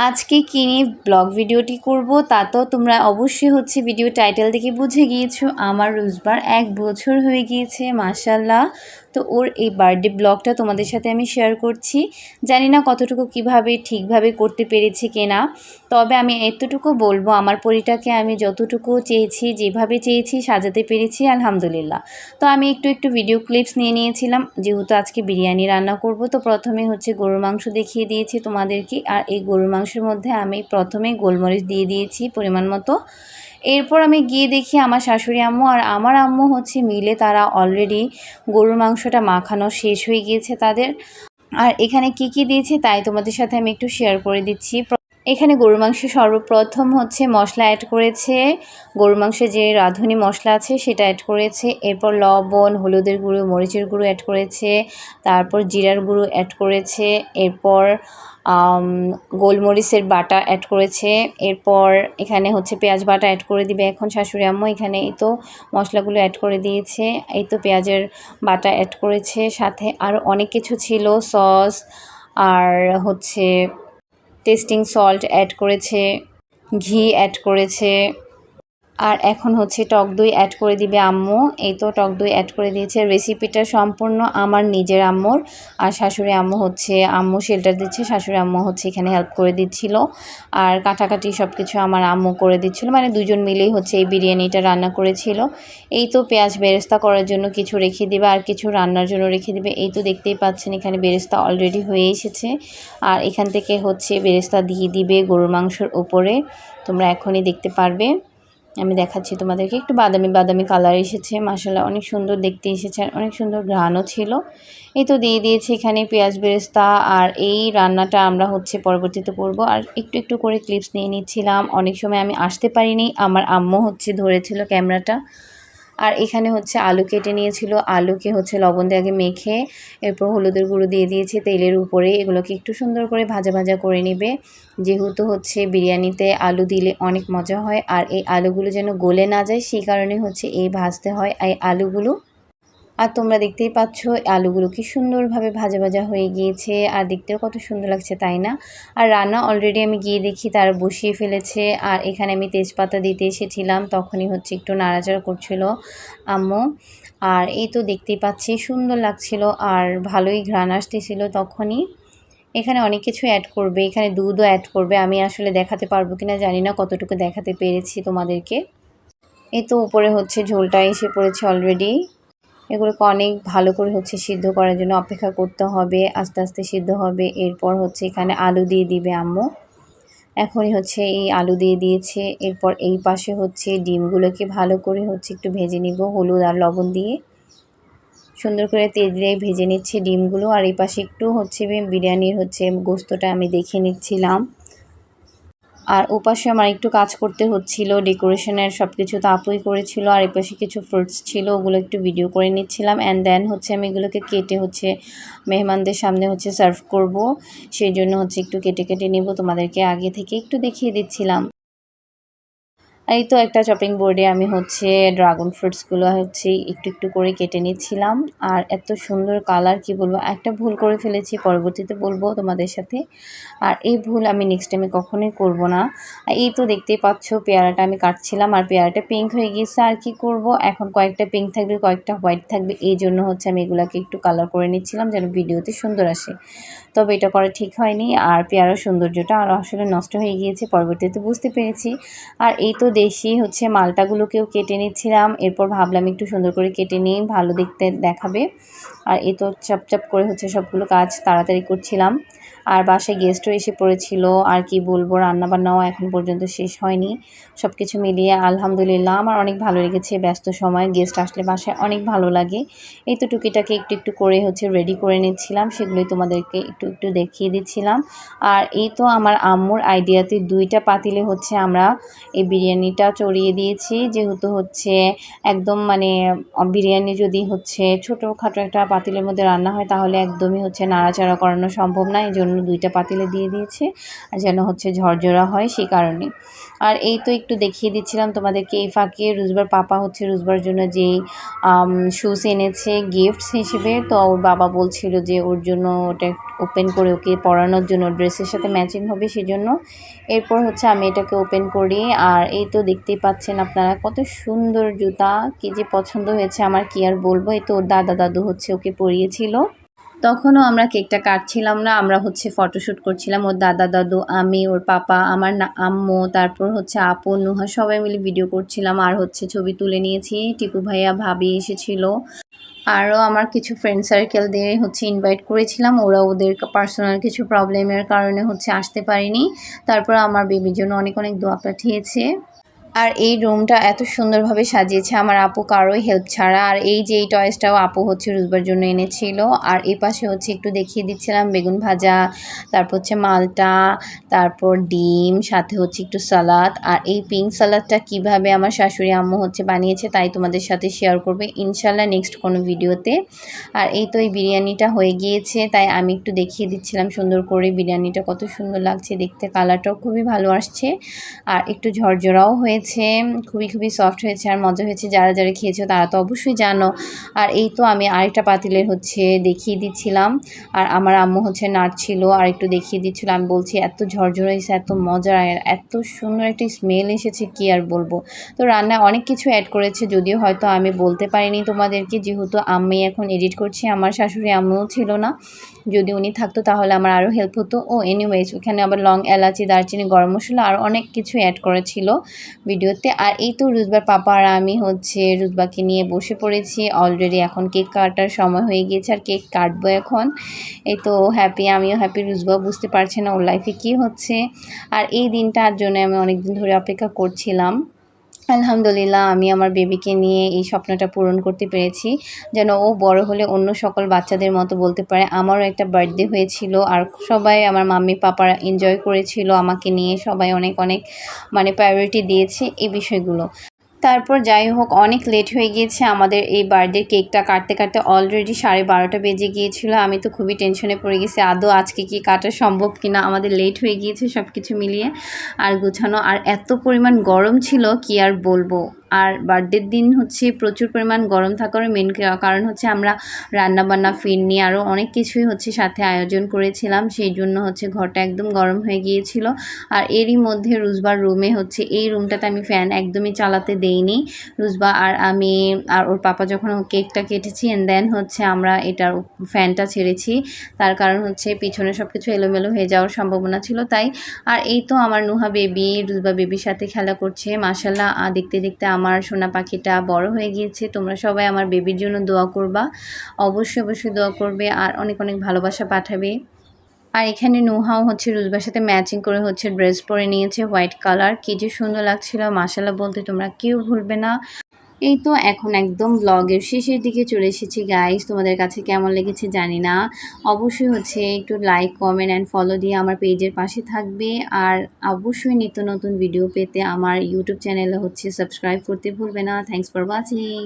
আজকে কি নিয়ে ব্লগ ভিডিওটি করব তা তো তোমরা অবশ্যই ভিডিও টাইটেল দেখে বুঝে গিয়েছো। আমার রোজবার 1 বছর হয়ে গিয়েছে মাশাআল্লাহ। তো ওর এই বার্থডে ব্লগটা তোমাদের সাথে আমি শেয়ার করছি। জানি না কতটুকু কিভাবে ঠিকভাবে করতে পেরেছি কিনা, তবে আমি এতটুকু বলবো আমার পরিটাকে আমি যতটুকু চেয়েছি যেভাবে চেয়েছি সাজাতে পেরেছি আলহামদুলিল্লাহ। তো আমি একটু ভিডিও ক্লিপস নিয়ে নিয়েছিলাম, যেহেতু আজকে বিরিয়ানি রান্না করব। তো প্রথমে গরুর মাংস দেখিয়ে দিয়েছি তোমাদেরকে, আর এই গরুর মাংসের মধ্যে আমি প্রথমে গোলমরিচ দিয়ে দিয়েছি পরিমাণ মতো। এরপর আমি গিয়ে দেখি আমার শাশুড়ি আম্মু আর আমার আম্মু মিলে তারা অলরেডি গরুর মাংসটা মাখানো শেষ হয়ে গিয়েছে তাদের। আর এখানে কি দিয়েছি তাই তোমাদের সাথে আমি একটু শেয়ার করে দিচ্ছি। এখানে গরুর মাংসে সর্বপ্রথম মশলা অ্যাড করেছে, গরুর মাংসে যে রাঁধুনি মশলা আছে সেটা অ্যাড করেছে। এরপর লবণ, হলুদের গুঁড়ো, মরিচের গুঁড়ো অ্যাড করেছে, তারপর জিরার গুঁড়ো অ্যাড করেছে, এরপর গোলমরিচের বাটা অ্যাড করেছে। এরপর এখানে পেঁয়াজ বাটা অ্যাড করে দিবে এখন শাশুড়ি আম্মু। এখানে এই তো মশলাগুলো অ্যাড করে দিয়েছে, এই তো পেঁয়াজের বাটা অ্যাড করেছে, সাথে আরও অনেক কিছু ছিল, সস আর টেস্টিং সল্ট অ্যাড করেছে, ঘি অ্যাড করেছে। আর এখন টক দই অ্যাড করে দিবে আম্মু। এই তো টক দই অ্যাড করে দিয়েছে। রেসিপিটা সম্পূর্ণ আমার নিজের আম্মুর, আর শাশুড়ি আম্মু আম্মু শেল্টার দিচ্ছে, শাশুড়ি আম্মু এখানে হেল্প করে দিচ্ছিল। আর কাটাকাটি সব কিছু আমার আম্মু করে দিচ্ছিল, মানে দুজন মিলেই এই বিরিয়ানিটা রান্না করেছিল। এই তো পেঁয়াজ বেরেস্তা করার জন্য কিছু রেখে দিবে আর কিছু রান্নার জন্য রেখে দিবে। এই তো দেখতেই পাচ্ছেন এখানে বেরেস্তা অলরেডি হয়ে এসেছে, আর এখান থেকে বেরেস্তা দিয়ে দিবে গরুর মাংসের উপরে। তোমরা এখনই দেখতে পারবে, আমি দেখাচ্ছি তোমাদেরকে। একটু বাদামি কালার এসেছে, মাশাআল্লাহ অনেক সুন্দর দেখতে এসেছে, আর অনেক সুন্দর ঘ্রাণও ছিল। এই তো দিয়ে দিয়েছি এখানে পেঁয়াজ বেরেস্তা। আর এই রান্নাটা আমরা পরবর্তীতে করব। আর একটু করে ক্লিপস নিয়ে নিচ্ছিলাম। অনেক সময় আমি আসতে পারিনি, আমার আম্মু ধরেছিল ক্যামেরাটা। আর এখানে আলু কেটে নিয়েছিল, আলুকে লবণ দিয়ে আগে মেখে এরপর হলুদের গুঁড়ো দিয়ে দিয়েছি তেলের উপরে। এগুলোকে একটু সুন্দর করে ভাজা করে নেবে, যেহেতু বিরিয়ানিতে আলু দিলে অনেক মজা হয়। আর এই আলুগুলো যেন গলে না যায় সেই কারণে এই ভাজতে হয় এই আলুগুলো। আর তোমরা দেখতেই পাচ্ছ আলুগুলো কি সুন্দরভাবে ভাজা হয়ে গিয়েছে, আর দেখতেও কত সুন্দর লাগছে তাই না। আর রান্না অলরেডি আমি গিয়ে দেখি তারা বসিয়ে ফেলেছে। আর এখানে আমি তেজপাতা দিতে এসেছিলাম, তখনই একটু নাড়াচাড়া করছিল আম্মু। আর এই তো দেখতেই পাচ্ছি সুন্দর লাগছিল আর ভালোই ঘ্রাণ আসতেছিল তখনই। এখানে অনেক কিছু অ্যাড করবে, এখানে দুধও অ্যাড করবে। আমি আসলে দেখাতে পারবো কিনা জানি না, কতটুকু দেখাতে পেরেছি তোমাদেরকে। এই তো উপরে ঝোলটা এসে পড়েছে অলরেডি। এগুলোকে অনেক ভালো করে সিদ্ধ করার জন্য অপেক্ষা করতে হবে, আস্তে আস্তে সিদ্ধ হবে। এরপর এখানে আলু দিয়ে দিবে আম্মু। এখনই এই আলু দিয়ে দিয়েছে। এরপর এই পাশে ডিমগুলোকে ভালো করে একটু ভেজে নিব হলুদ আর লবণ দিয়ে। সুন্দর করে তেল দিয়ে ভেজে নিচ্ছে ডিমগুলো। আর এই পাশে একটু বিরিয়ানির গোস্তটা আমি দেখে নিচ্ছিলাম। আর ওপাশে আমার একটু কাজ করতে হচ্ছিল, ডেকোরেশনের সব কিছু তো আপুই করেছিল। আর এই পাশে কিছু ফ্রুটস ছিল, ওগুলো একটু ভিডিও করে নিচ্ছিলাম। অ্যান্ড দেন আমি এগুলোকে কেটে মেহমানদের সামনে সার্ভ করব, সেই জন্য একটু কেটে নেব। তোমাদেরকে আগে থেকে একটু দেখিয়ে দিচ্ছিলাম। এই তো একটা চপিং বোর্ডে আমি ড্রাগন ফ্রুটসগুলো একটু করে কেটে নিচ্ছিলাম। আর এত সুন্দর কালার, কি বলবো, একটা ভুল করে ফেলেছি, পরবর্তীতে বলবো তোমাদের সাথে। আর এই ভুল আমি নেক্সট টাইমে কখনোই করব না। এই তো দেখতেই পাচ্ছ পেয়ারাটা আমি কাটছিলাম, আর পেয়ারাটা পিঙ্ক হয়ে গিয়েছে। আর কি করব, এখন কয়েকটা পিঙ্ক থাকবে, কয়েকটা হোয়াইট থাকবে, এই জন্য আমি এগুলাকে একটু কালার করে নিচ্ছিলাম যেন ভিডিওতে সুন্দর আসে। তবে এটা করা ঠিক হয়নি, আর পেয়ারার সৌন্দর্যটা আরও আসলে নষ্ট হয়ে গিয়েছে, পরবর্তীতে বুঝতে পেরেছি। আর এই তো দেশি মালটাগুলোকেও কেটে নিচ্ছিলাম। এরপর ভাবলাম একটু সুন্দর করে কেটে নিই, ভালো দেখতে দেখাবে। আর এই তো চাপ করে সবগুলো কাজ তাড়াতাড়ি করছিলাম। আর বাসায় গেস্টও এসে পড়েছিল। আর কি বলবো, রান্নাবান্নাও এখন পর্যন্ত শেষ হয়নি। সব কিছু মিলিয়ে আলহামদুলিল্লাহ আমার অনেক ভালো লেগেছে। ব্যস্ত সময় গেস্ট আসলে বাসায় অনেক ভালো লাগে। এই তো টুকিটাকে একটু করে রেডি করে নিচ্ছিলাম, সেগুলোই তোমাদেরকে একটু দেখিয়ে দিচ্ছিলাম। আর এই তো আমার আম্মুর আইডিয়াতে 2টা পাতিলে আমরা এই বিরিয়ানিটা চড়িয়ে দিয়েছি, যেহেতু একদম মানে বিরিয়ানি যদি ছোটোখাটো একটা পাতিলের মধ্যে রান্না হয় তাহলে একদমই নাড়াচাড়া করানো সম্ভব না। এই জন্য 2টা পাতিলে দিয়ে দিয়েছে আর যেন হচ্ছে ঝরঝরা হয় সেই কারণে। আর এই তো একটু দেখিয়ে দিচ্ছিলাম তোমাদেরকে এই ফাঁকে রুজবার পাপা হচ্ছে রুজবার জন্য যেই শুজ এনেছে গিফটস হিসেবে। তো ওর বাবা বলছিল যে ওর জন্য ওটা ওপেন করে ওকে পরানোর জন্য ড্রেসের সাথে ম্যাচিং হবে সেজন্য। এরপর হচ্ছে আমি এটাকে ওপেন করি আর এই তো দেখতেই পাচ্ছেন আপনারা কত সুন্দর জুতা, কি যে পছন্দ হয়েছে আমার কি আর বলবো। এই তো ওর দাদা দাদু হচ্ছে ওকে পরিয়েছিল। তখনও আমরা কেকটা কাটছিলাম না, আমরা হচ্ছে ফটোশ্যুট করছিলাম। ওর দাদা দাদু, আমি, ওর পাপা, আমার আম্মু, তারপর হচ্ছে আপু, নুহা সবাই মিলে ভিডিও করছিলাম আর হচ্ছে ছবি তুলে নিয়েছি। টিপু ভাইয়া ভাবি এসেছিল। আরও আমার কিছু ফ্রেন্ড সার্কেলদের হচ্ছে ইনভাইট করেছিলাম, ওরা ওদের পার্সোনাল কিছু প্রবলেমের কারণে হচ্ছে আসতে পারেনি। তারপর আমার বেবির জন্য অনেক অনেক দোয়া পাঠিয়েছে। আর এই রুমটা এত সুন্দরভাবে সাজিয়েছে আমার আপু কারোই হেল্প ছাড়া। আর এই যে এই টয়েসটাও আপু হচ্ছে রুজবার জন্য এনেছিল। আর এই পাশে হচ্ছে একটু দেখিয়ে দিচ্ছিলাম বেগুন ভাজা, তারপর হচ্ছে মালটা, তারপর ডিম, সাথে হচ্ছে একটু সালাদ। আর এই পিঙ্ক সালাদটা কিভাবে আমার শাশুড়ি আম্মু হচ্ছে বানিয়েছে তাই তোমাদের সাথে শেয়ার করবে ইনশাল্লাহ নেক্সট কোনো ভিডিওতে। আর এই তো এই বিরিয়ানিটা হয়ে গিয়েছে তাই আমি একটু দেখিয়ে দিচ্ছিলাম সুন্দর করে বিরিয়ানিটা কত সুন্দর লাগছে দেখতে, কালারটাও খুবই ভালো আসছে আর একটু ঝরঝরাও হয়েছে, খুবই খুবই সফট হয়েছে আর মজা হয়েছে। যারা যারা খেয়েছো তারা তো অবশ্যই জানো। আর এই তো আমি আরেকটা পাতিলের হচ্ছে দেখিয়ে দিচ্ছিলাম আর আমার আম্মু হচ্ছে নাড়ছিল আর একটু দেখিয়ে দিচ্ছিল। আমি বলছি এত ঝরঝরা হয়েছে, এত মজা, এত সুন্দর একটা স্মেল এসেছে কি আর বলবো। তো রান্নায় অনেক কিছু অ্যাড করেছে যদিও হয়তো আমি বলতে পারিনি তোমাদেরকে, যেহেতু আমি এখন এডিট করছি। আমার শাশুড়ি আম্মুও ছিল না, যদি উনি থাকতো তাহলে আমার আরও হেল্প হতো। ও এনিওয়েজ ওখানে আবার লং এলাচি, দারচিনি, গরম মশলা আর অনেক কিছু অ্যাড করেছিল ভিডিওতে। আর এই তো রুজবার পাপা আর আমি হচ্ছে রুজবাকে নিয়ে বসে পড়েছি অলরেডি। এখন কেক কাটার সময় হয়ে গিয়েছে আর কেক কাটবো এখন। এই তো হ্যাপি, আমিও হ্যাপি, রুজবাও বুঝতে পারছে না ওর লাইফে কী হচ্ছে। আর এই দিনটার জন্য আমি অনেকদিন ধরে অপেক্ষা করছিলাম। আলহামদুলিল্লাহ আমি আমার বেবিকে নিয়ে এই স্বপ্নটা পূরণ করতে পেরেছি, যেন ও বড় হলে অন্য সকল বাচ্চাদের মতো বলতে পারে আমারও একটা বার্থডে হয়েছিল। আর সবাই আমার মাম্মি পাপারা এনজয় করেছিল আমাকে নিয়ে, সবাই অনেক অনেক মানে প্রায়োরিটি দিয়েছে এই বিষয়গুলো। তারপর যাই হোক অনেক লেট হয়ে গিয়েছে আমাদের এই বার্থডে কেকটা কাটতে কাটতে অলরেডি 12:30 বেজে গিয়েছিল। আমি তো খুবই টেনশনে পড়ে গেছি আদৌ আজকে কি কাটা সম্ভব কিনা, আমাদের লেট হয়ে গিয়েছে সব কিছু মিলিয়ে আর গুছানো। আর এত পরিমাণ গরম ছিল কি আর বলবো। আর বার্থডের দিন হচ্ছে প্রচুর পরিমাণ গরম থাকার মেন কারণ হচ্ছে আমরা রান্নাবান্না, ফিরনি আরও অনেক কিছুই হচ্ছে সাথে আয়োজন করেছিলাম, সেই জন্য হচ্ছে ঘরটা একদম গরম হয়ে গিয়েছিল। আর এরই মধ্যে রুজবার রুমে হচ্ছে এই রুমটাতে আমি ফ্যান একদমই চালাতে দেইনি। রুজবা আর আমি আর ওর পাপা যখন কেকটা কেটেছি এন্ড দেন হচ্ছে আমরা এটার ফ্যানটা ছেড়েছি, তার কারণ হচ্ছে পিছনে সব কিছু এলোমেলো হয়ে যাওয়ার সম্ভাবনা ছিল তাই। আর এই তো আমার নুহা বেবি রুজবা বেবির সাথে খেলা করছে। মাশাল্লাহ দেখতে দেখতে আমার সোনা পাখিটা বড় হয়ে গিয়েছে। তোমরা সবাই আমার বেবির জন্য দোয়া করবা, অবশ্যই অবশ্যই দোয়া করবে আর অনেক অনেক ভালোবাসা পাঠাবে। আর এখানে নুহাও হচ্ছে রুজবার সাথে ম্যাচিং করে হচ্ছে ড্রেস পরে নিয়েছে হোয়াইট কালার, কি যে সুন্দর লাগছিল মাশাল্লাহ বলতে তোমরা কেউ ভুলবে না। এই তো এখন একদম ব্লগের শেষের দিকে চলে এসেছি গাইস, তোমাদের কাছে কেমন লেগেছে জানি না। অবশ্যই হচ্ছে একটু লাইক, কমেন্ট অ্যান্ড ফলো দিয়ে আমার পেজের পাশে থাকবে। আর অবশ্যই নিত্য নতুন ভিডিও পেতে আমার ইউটিউব চ্যানেলে হচ্ছে সাবস্ক্রাইব করতে ভুলবে না। Thanks for watching.